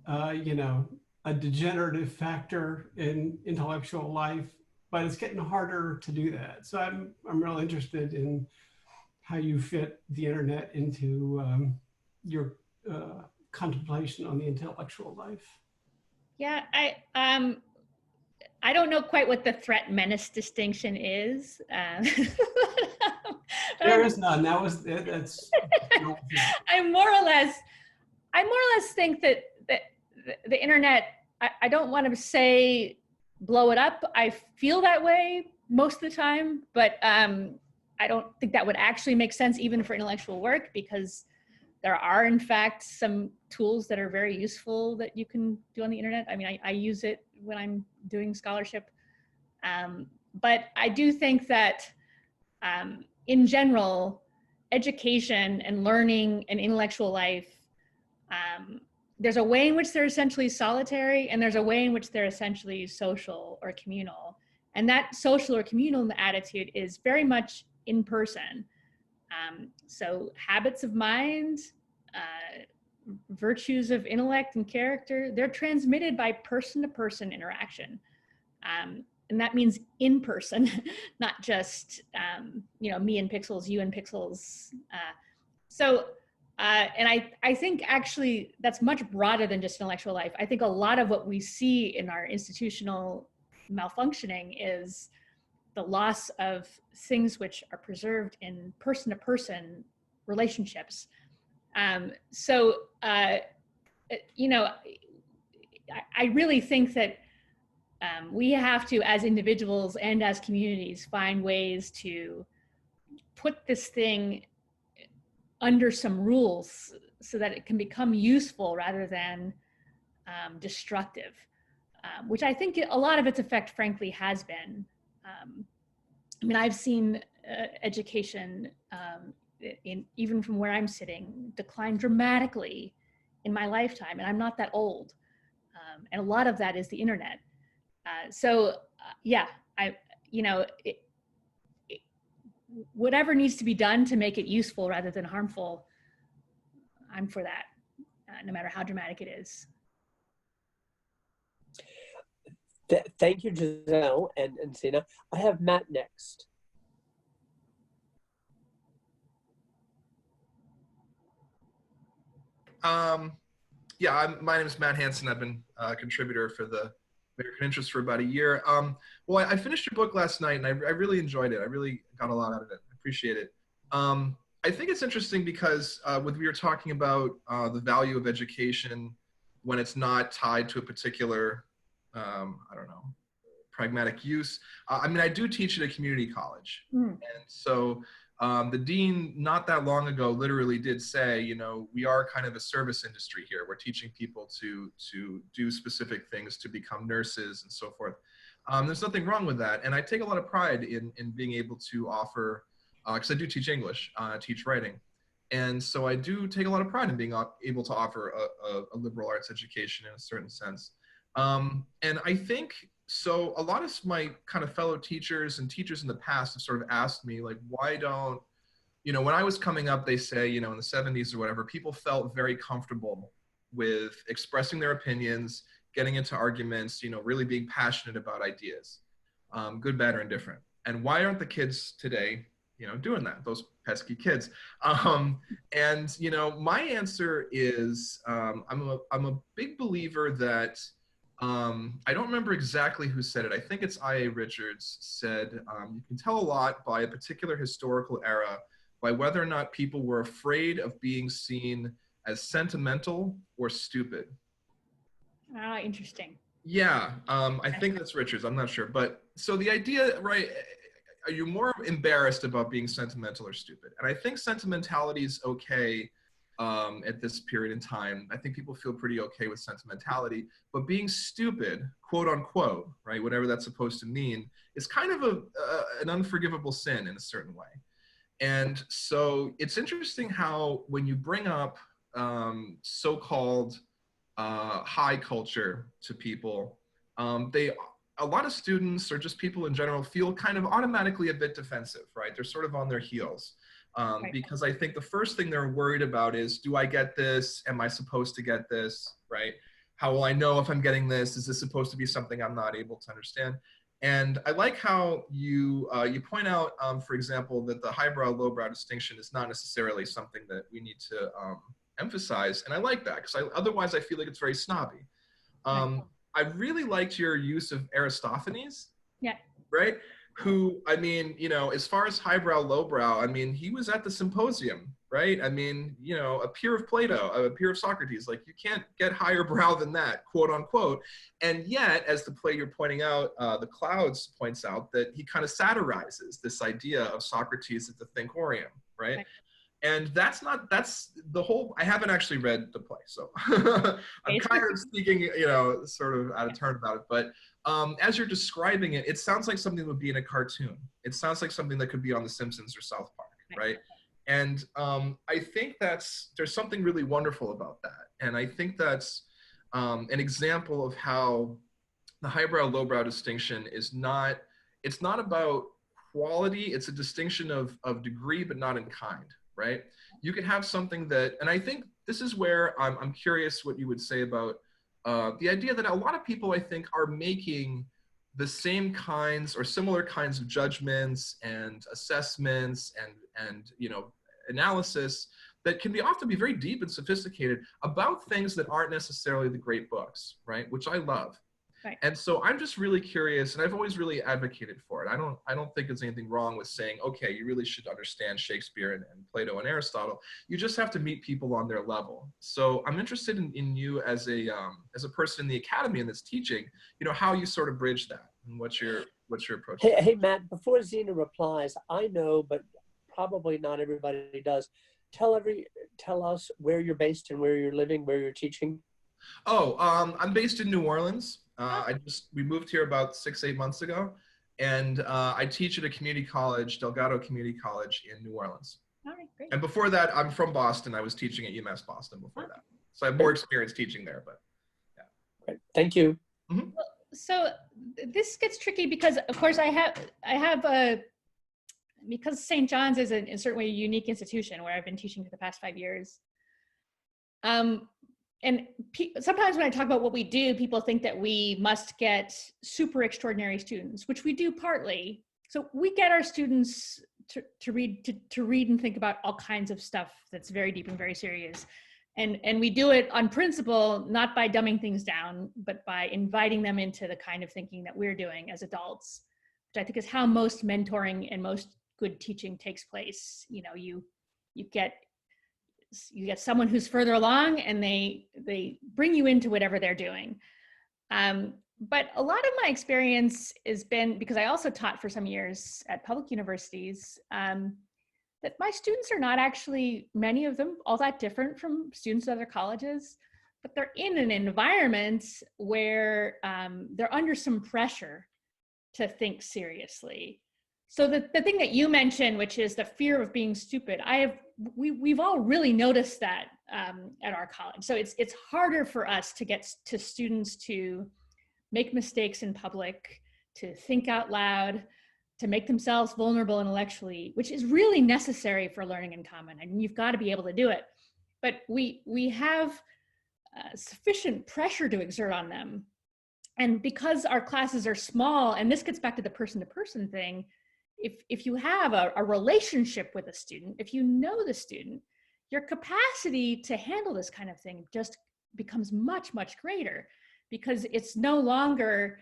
you know, a degenerative factor in intellectual life, but it's getting harder to do that. So I'm real interested in how you fit the internet into your contemplation on the intellectual life. Yeah, I don't know quite what the threat menace distinction is. There is none. That's. I more or less think that the internet. I don't want to say blow it up. I feel that way most of the time, but I don't think that would actually make sense even for intellectual work, because there are in fact some tools that are very useful that you can do on the internet. I mean, I use it when I'm doing scholarship, but I do think that in general, education and learning and intellectual life, there's a way in which they're essentially solitary, and there's a way in which they're essentially social or communal. And that social or communal attitude is very much in person. So habits of mind, virtues of intellect and character, they're transmitted by person-to-person interaction. And that means in person, not just, you know, me and pixels, you and pixels. And I think actually that's much broader than just intellectual life. I think a lot of what we see in our institutional malfunctioning is the loss of things which are preserved in person-to-person relationships. You know, I really think that we have to, as individuals and as communities, find ways to put this thing under some rules so that it can become useful rather than destructive, which I think a lot of its effect, frankly, has been. I mean, I've seen education, even from where I'm sitting, decline dramatically in my lifetime, and I'm not that old. And a lot of that is the internet. Yeah, you know, whatever needs to be done to make it useful rather than harmful, I'm for that, no matter how dramatic it is. Thank you, Giselle and Zena. I have Matt next. Yeah, my name is Matt Hansen. I've been a contributor for the American Interest for about a year. Well, I finished your book last night, and I really enjoyed it. I really got a lot out of it. I appreciate it. I think it's interesting because when we were talking about the value of education when it's not tied to a particular, I don't know, pragmatic use. I mean, I do teach at a community college. And so the dean not that long ago literally did say, you know, we are kind of a service industry here. We're teaching people to do specific things, to become nurses and so forth. There's nothing wrong with that. And I take a lot of pride in being able to offer, because I do teach English, teach writing. And so I do take a lot of pride in being able to offer a liberal arts education in a certain sense. And I think, so a lot of my kind of fellow teachers and teachers in the past have sort of asked me, like, why don't, you know, when I was coming up, they say, you know, in the 70s or whatever, people felt very comfortable with expressing their opinions, getting into arguments, you know, really being passionate about ideas, good, bad, or indifferent. And why aren't the kids today, you know, doing that, those pesky kids? And, you know, my answer is, I'm a big believer that, I don't remember exactly who said it. I think it's I.A. Richards said, you can tell a lot by a particular historical era by whether or not people were afraid of being seen as sentimental or stupid. Ah, interesting. Yeah, I think that's Richards. I'm not sure. But so the idea, right, are you more embarrassed about being sentimental or stupid? And I think sentimentality is okay at this period in time. I think people feel pretty okay with sentimentality, but being stupid, quote unquote, right, whatever that's supposed to mean, is kind of an unforgivable sin in a certain way. And so it's interesting how when you bring up so-called high culture to people, a lot of students or just people in general feel kind of automatically a bit defensive, right? They're sort of on their heels. Right. Because I think the first thing they're worried about is, do I get this? Am I supposed to get this, right? How will I know if I'm getting this? Is this supposed to be something I'm not able to understand? And I like how you point out, for example, that the highbrow, lowbrow distinction is not necessarily something that we need to emphasize. And I like that, because otherwise I feel like it's very snobby. I really liked your use of Aristophanes. Yeah. Right? Who, I mean, you know, as far as highbrow, lowbrow, I mean, he was at the symposium, right? I mean, you know, a peer of Plato, a peer of Socrates, like you can't get higher brow than that, quote unquote. And yet, as the play you're pointing out, The Clouds points out, that he kind of satirizes this idea of Socrates as the thinkorium, right? And that's the whole, I haven't actually read the play, so I'm kind of speaking, you know, sort of out of turn about it. But as you're describing it, it sounds like something that would be in a cartoon. It sounds like something that could be on The Simpsons or South Park, right? And I think there's something really wonderful about that. And I think that's an example of how the highbrow, lowbrow distinction is not, it's not about quality, it's a distinction of degree, but not in kind. Right? You could have something that, and I think this is where I'm curious what you would say about the idea that a lot of people, I think, are making the same kinds or similar kinds of judgments and assessments and you know, analysis that can often be very deep and sophisticated about things that aren't necessarily the great books, right? Which I love. Right. And so I'm just really curious, and I've always really advocated for it. I don't think there's anything wrong with saying, okay, you really should understand Shakespeare and Plato and Aristotle. You just have to meet people on their level. So I'm interested in you as a person in the academy and that's teaching, you know, how you sort of bridge that and what's your approach. Hey Matt, before Zena replies, I know, but probably not everybody does. Tell us where you're based and where you're living, where you're teaching. Oh, I'm based in New Orleans. We moved here about 6-8 months ago, and I teach at a community college, Delgado Community College in New Orleans. All right, great. And before that, I'm from Boston. I was teaching at UMass Boston before that. So I have more experience teaching there, but yeah. Great. Thank you. Mm-hmm. So this gets tricky because, of course, because St. John's is in a certain way a unique institution where I've been teaching for the past 5 years. And sometimes when I talk about what we do, people think that we must get super extraordinary students, which we do partly. So we get our students to read and think about all kinds of stuff that's very deep and very serious. And we do it on principle, not by dumbing things down, but by inviting them into the kind of thinking that we're doing as adults, which I think is how most mentoring and most good teaching takes place. You know, you get someone who's further along and they bring you into whatever they're doing. But a lot of my experience has been, because I also taught for some years at public universities, that my students are not actually, many of them, all that different from students at other colleges, but they're in an environment where they're under some pressure to think seriously. So the thing that you mentioned, which is the fear of being stupid, we've all really noticed that at our college. So it's harder for us to get to students to make mistakes in public, to think out loud, to make themselves vulnerable intellectually, which is really necessary for learning in common. I mean, you've got to be able to do it. But we have sufficient pressure to exert on them. And because our classes are small, and this gets back to the person-to-person thing, if you have a relationship with a student, if you know the student, your capacity to handle this kind of thing just becomes much, much greater, because it's no longer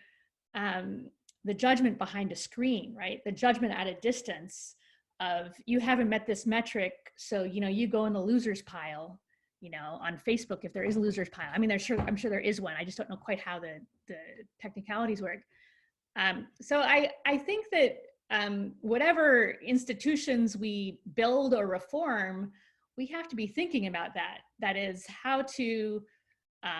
the judgment behind a screen, right? The judgment at a distance of, you haven't met this metric, so you go in the losers pile, on Facebook, if there is a losers pile. I mean, I'm sure there is one. I just don't know quite how the technicalities work. So I think that whatever institutions we build or reform, we have to be thinking about that. That is how to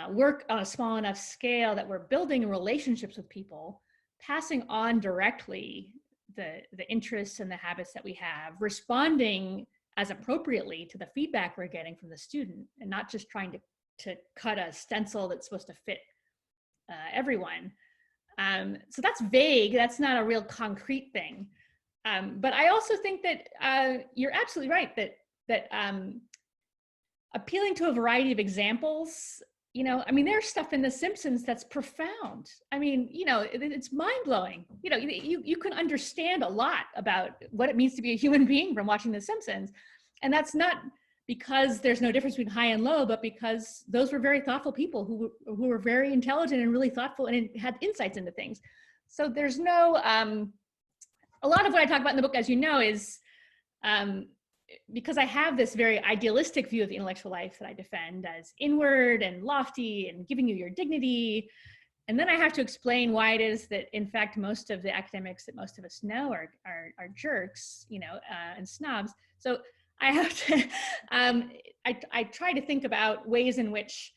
work on a small enough scale that we're building relationships with people, passing on directly the interests and the habits that we have, responding as appropriately to the feedback we're getting from the student, and not just trying to cut a stencil that's supposed to fit everyone. So that's vague. That's not a real concrete thing. But I also think that you're absolutely right that appealing to a variety of examples, I mean, there's stuff in The Simpsons that's profound. I mean, it's mind-blowing. You can understand a lot about what it means to be a human being from watching The Simpsons. And that's not because there's no difference between high and low, but because those were very thoughtful people who were very intelligent and really thoughtful and had insights into things. So there's no, a lot of what I talk about in the book, as you know, is because I have this very idealistic view of the intellectual life that I defend as inward and lofty and giving you your dignity. And then I have to explain why it is that, in fact, most of the academics that most of us know are jerks, and snobs. So I have to, I try to think about ways in which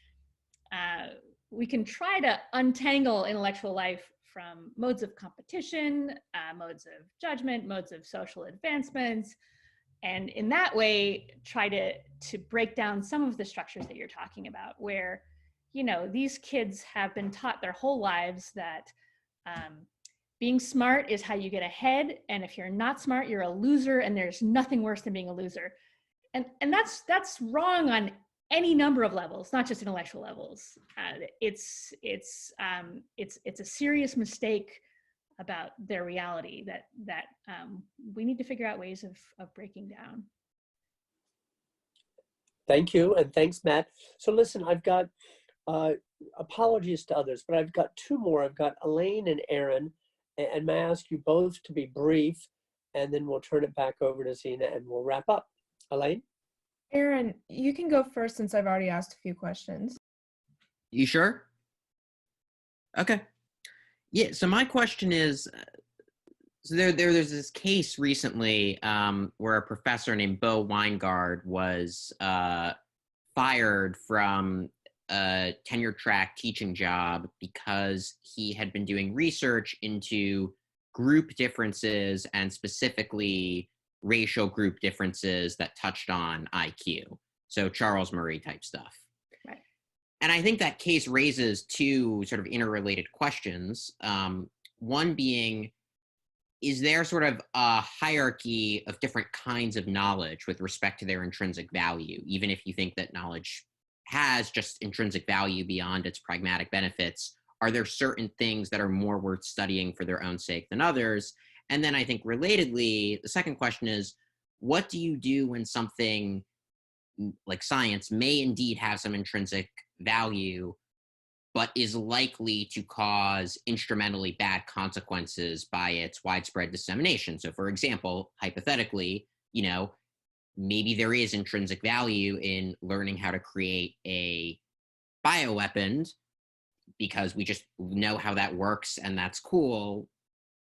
we can try to untangle intellectual life from modes of competition, modes of judgment, modes of social advancements, and in that way try to break down some of the structures that you're talking about, where these kids have been taught their whole lives that being smart is how you get ahead, and if you're not smart, you're a loser, and there's nothing worse than being a loser. And that's wrong on any number of levels, not just intellectual levels. It's a serious mistake about their reality that we need to figure out ways of breaking down. Thank you, and thanks, Matt. So listen, I've got apologies to others, but I've got two more. I've got Elaine and Aaron, and may I ask you both to be brief, and then we'll turn it back over to Zena and we'll wrap up. Elaine? Aaron, you can go first since I've already asked a few questions. You sure? Okay. Yeah, so my question is, so there's this case recently where a professor named Bo Weingard was fired from a tenure-track teaching job because he had been doing research into group differences and specifically racial group differences that touched on IQ. So Charles Murray type stuff. Right. And I think that case raises two sort of interrelated questions. One being, is there sort of a hierarchy of different kinds of knowledge with respect to their intrinsic value, even if you think that knowledge has just intrinsic value beyond its pragmatic benefits? Are there certain things that are more worth studying for their own sake than others? And then I think relatedly, the second question is, what do you do when something like science may indeed have some intrinsic value, but is likely to cause instrumentally bad consequences by its widespread dissemination? So for example, hypothetically, maybe there is intrinsic value in learning how to create a bioweapon because we just know how that works and that's cool,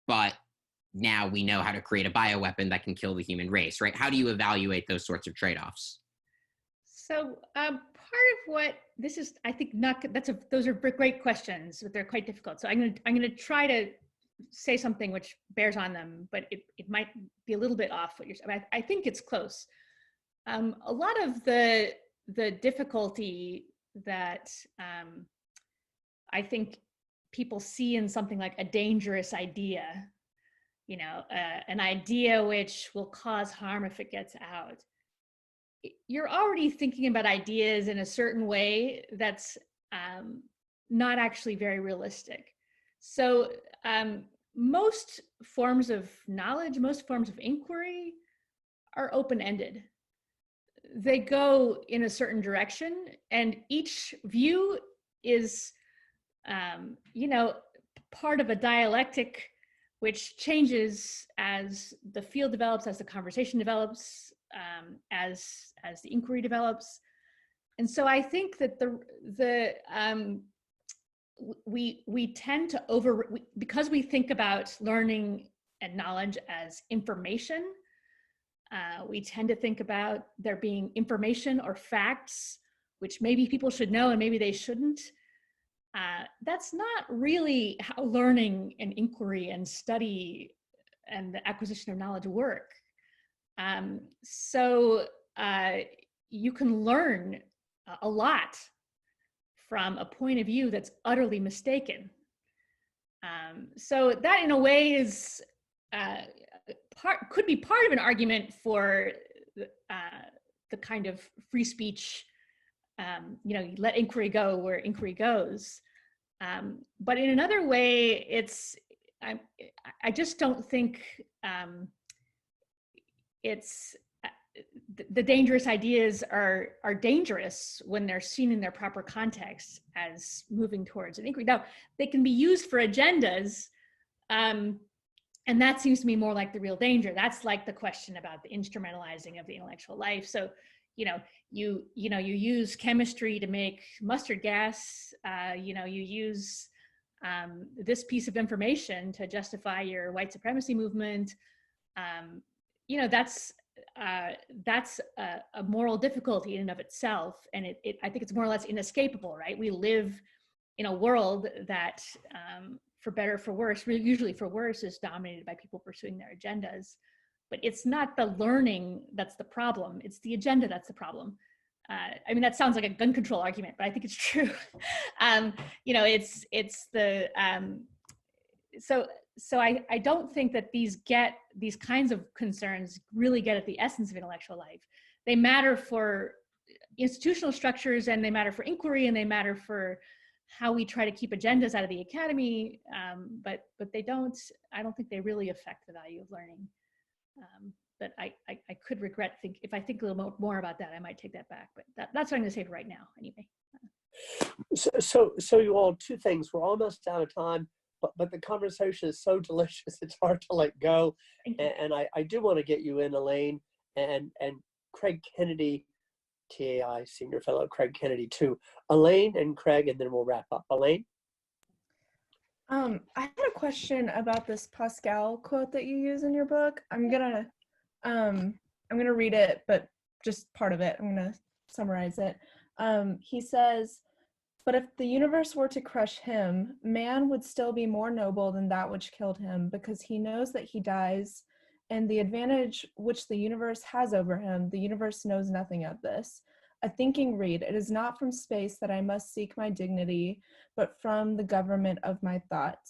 but now we know how to create a bioweapon that can kill the human race, right? How do you evaluate those sorts of trade-offs? So part of what this is, I think those are great questions, but they're quite difficult. So I'm gonna try to say something which bears on them, but it might be a little bit off what you're saying. I think it's close. A lot of the difficulty that I think people see in something like a dangerous idea, an idea which will cause harm if it gets out. You're already thinking about ideas in a certain way that's not actually very realistic. So most forms of knowledge, most forms of inquiry are open-ended. They go in a certain direction, and each view is, part of a dialectic which changes as the field develops, as the conversation develops, as the inquiry develops. And so I think that we tend to because we think about learning and knowledge as information, We tend to think about there being information or facts, which maybe people should know and maybe they shouldn't. That's not really how learning and inquiry and study and the acquisition of knowledge work. So you can learn a lot from a point of view that's utterly mistaken. So that in a way is could be part of an argument for the kind of free speech, you let inquiry go where inquiry goes. But in another way, I just don't think it's the dangerous ideas are dangerous when they're seen in their proper context as moving towards an inquiry. Now, they can be used for agendas, and that seems to me more like the real danger. That's like the question about the instrumentalizing of the intellectual life. So, you use chemistry to make mustard gas. You use this piece of information to justify your white supremacy movement. That's a moral difficulty in and of itself, and I think it's more or less inescapable, right? We live in a world that, for better or for worse, usually for worse, is dominated by people pursuing their agendas. But it's not the learning that's the problem; it's the agenda that's the problem. I mean, that sounds like a gun control argument, but I think it's true. It's the So I don't think that these kinds of concerns really get at the essence of intellectual life. They matter for institutional structures, and they matter for inquiry, and they matter for how we try to keep agendas out of the academy. But I don't think they really affect the value of learning. But I could regret if I think a little more about that, I might take that back. But that's what I'm going to say for right now, anyway. So you all, two things. We're almost out of time. But the conversation is so delicious, it's hard to let go. And I do want to get you in, Elaine, and Craig Kennedy, TAI Senior Fellow Craig Kennedy too. Elaine and Craig, and then we'll wrap up. Elaine? I had a question about this Pascal quote that you use in your book. I'm gonna read it, but just part of it. I'm gonna summarize it. He says, "But if the universe were to crush him, man would still be more noble than that which killed him, because he knows that he dies, and the advantage which the universe has over him, the universe knows nothing of this. A thinking read, it is not from space that I must seek my dignity, but from the government of my thought.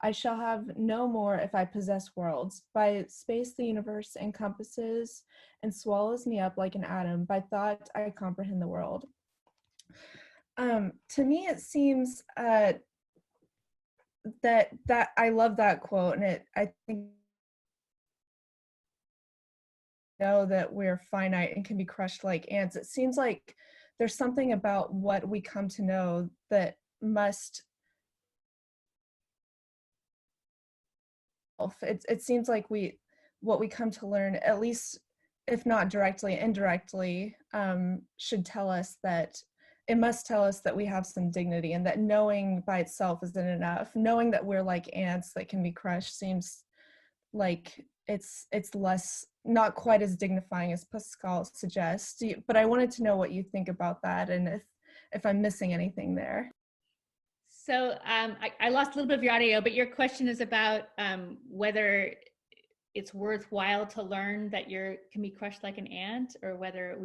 I shall have no more if I possess worlds. By space the universe encompasses and swallows me up like an atom. By thought I comprehend the world." To me, it seems that I love that quote, and I think know that we're finite and can be crushed like ants. It seems like there's something about what we come to know that must. It seems like what we come to learn, at least if not directly, indirectly, should tell us that. It must tell us that we have some dignity, and that knowing by itself isn't enough. Knowing that we're like ants that can be crushed seems like it's less, not quite as dignifying as Pascal suggests. But I wanted to know what you think about that, and if I'm missing anything there. So I lost a little bit of your audio, but your question is about whether it's worthwhile to learn that can be crushed like an ant, or whether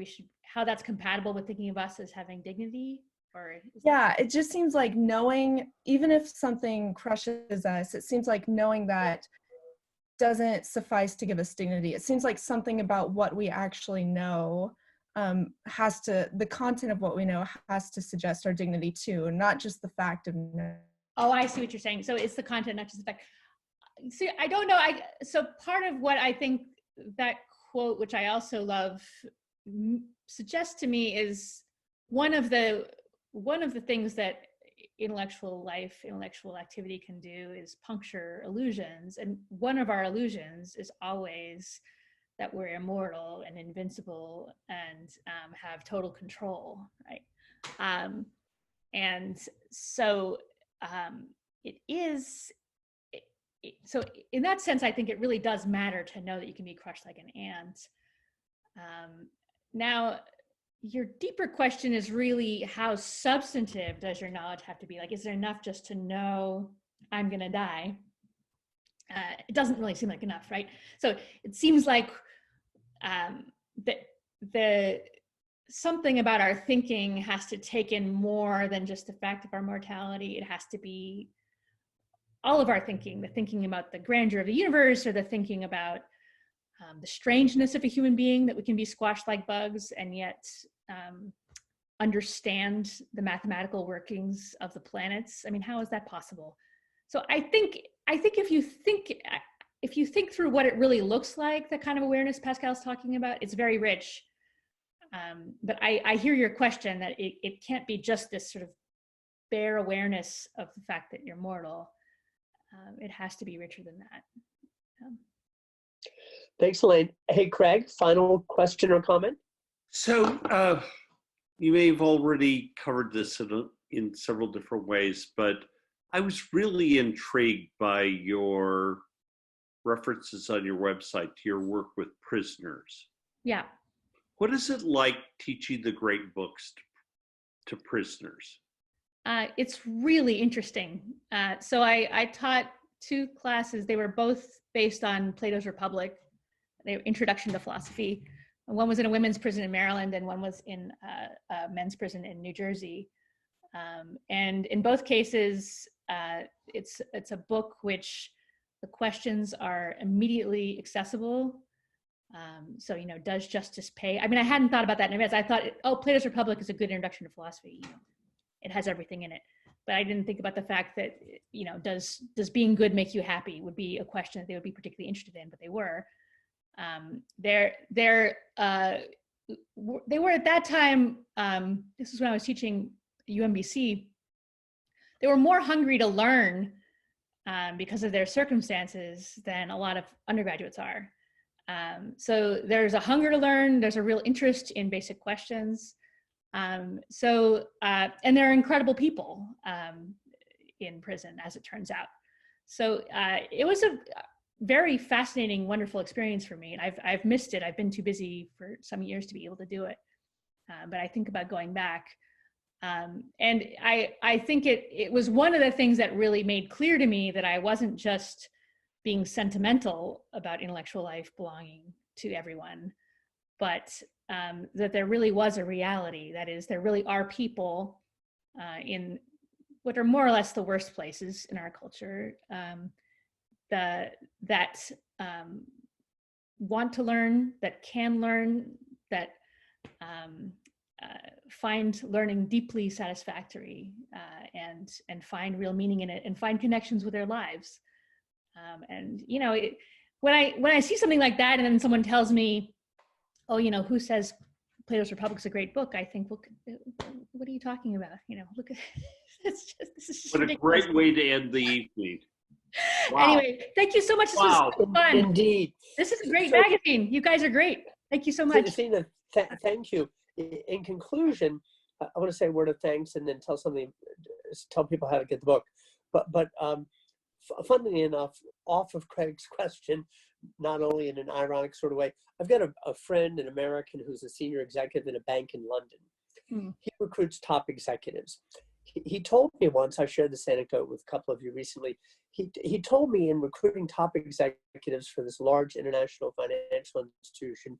how that's compatible with thinking of us as having dignity, or yeah, it just seems like knowing, even if something crushes us, it seems like knowing that doesn't suffice to give us dignity. It seems like something about what we actually know the content of what we know has to suggest our dignity too, not just the fact of knowing. Oh, I see what you're saying. So it's the content, not just the fact. See, I don't know. So part of what I think that quote, which I also love, suggests to me is one of the things that intellectual activity can do is puncture illusions. And one of our illusions is always that we're immortal and invincible and have total control, right? And so it is. So in that sense, I think it really does matter to know that you can be crushed like an ant. Now, your deeper question is really how substantive does your knowledge have to be? Like, is there enough just to know I'm going to die? It doesn't really seem like enough, right? So it seems like the something about our thinking has to take in more than just the fact of our mortality. It has to be all of our thinking, the thinking about the grandeur of the universe, or the thinking about the strangeness of a human being, that we can be squashed like bugs and yet understand the mathematical workings of the planets. I mean, how is that possible? So I think if you think through what it really looks like, the kind of awareness Pascal's talking about, it's very rich. But I hear your question that it can't be just this sort of bare awareness of the fact that you're mortal. It has to be richer than that. Thanks, Elaine. Hey, Craig, final question or comment? So you may have already covered this in several different ways, but I was really intrigued by your references on your website to your work with prisoners. Yeah. What is it like teaching the great books to prisoners? It's really interesting. So I taught 2 classes. They were both based on Plato's Republic. They were Introduction to Philosophy. One was in a women's prison in Maryland, and one was in a men's prison in New Jersey. And in both cases, it's a book which the questions are immediately accessible. So, you know, does justice pay? I mean, I hadn't thought about that in advance. I thought, oh, Plato's Republic is a good introduction to philosophy. You know, it has everything in it. But I didn't think about the fact that, you know, does being good make you happy would be a question that they would be particularly interested in, but they were. They were at that time, this is when I was teaching UMBC, they were more hungry to learn because of their circumstances than a lot of undergraduates are. So there's a hunger to learn, there's a real interest in basic questions. And they're incredible people in prison, as it turns out. So it was a very fascinating, wonderful experience for me. And I've missed it. I've been too busy for some years to be able to do it. But I think about going back. And I think it was one of the things that really made clear to me that I wasn't just being sentimental about intellectual life belonging to everyone, but that there really was a reality. That is, there really are people in what are more or less the worst places in our culture that want to learn, that can learn, that find learning deeply satisfactory and find real meaning in it and find connections with their lives. And you know, when I see something like that, and then someone tells me, "Oh, you know, who says Plato's Republic's a great book?" I think, well, what are you talking about? You know, look at this is just what ridiculous. A great way to end the evening. Wow. Anyway, thank you so much. This was so fun. Indeed. This is a great magazine. You guys are great. Thank you so much. Zena, thank you. In conclusion, I want to say a word of thanks and then tell people how to get the book. But funnily enough, off of Craig's question, not only in an ironic sort of way, I've got a friend, an American, who's a senior executive in a bank in London. He recruits top executives. He told me once, I shared this anecdote with a couple of you recently, he told me in recruiting top executives for this large international financial institution,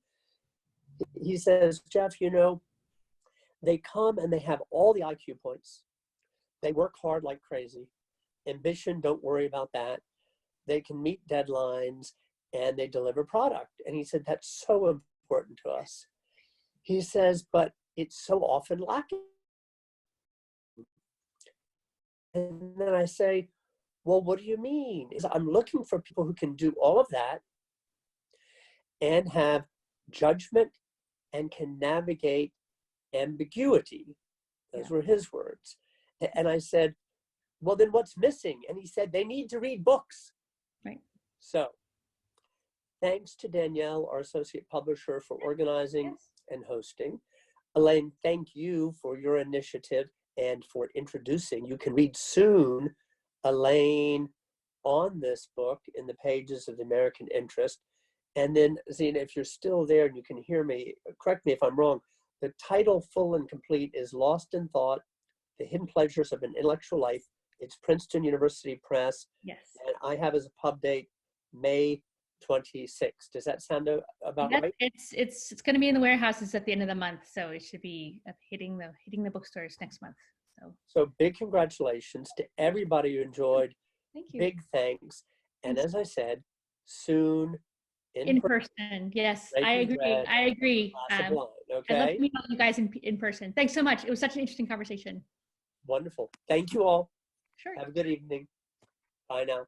he says, Jeff, you know, they come and they have all the IQ points. They work hard like crazy. Ambition, don't worry about that. They can meet deadlines and they deliver product. And he said, that's so important to us. He says, but it's so often lacking. And then I say, well, what do you mean? I'm looking for people who can do all of that and have judgment and can navigate ambiguity. Those were his words. And I said, well, then what's missing? And he said, they need to read books. Right. So thanks to Danielle, our associate publisher, for organizing and hosting. Elaine, thank you for your initiative and for introducing. You can read soon Elaine on this book in the pages of the American Interest. And then, Zena, if you're still there and you can hear me, correct me if I'm wrong, the title, full and complete, is Lost in Thought, The Hidden Pleasures of an Intellectual Life. It's Princeton University Press. Yes. And I have as a pub date May 26th. Does that sound about right? It's going to be in the warehouses at the end of the month, so it should be hitting the bookstores next month. So big congratulations to everybody who enjoyed. Thank you. Big thanks. And as I said, soon in person. Yes, I agree. bread, I agree. glass of wine, okay? I'd love to meet all you guys in person. Thanks so much. It was such an interesting conversation. Wonderful. Thank you all. Sure. Have a good evening. Bye now.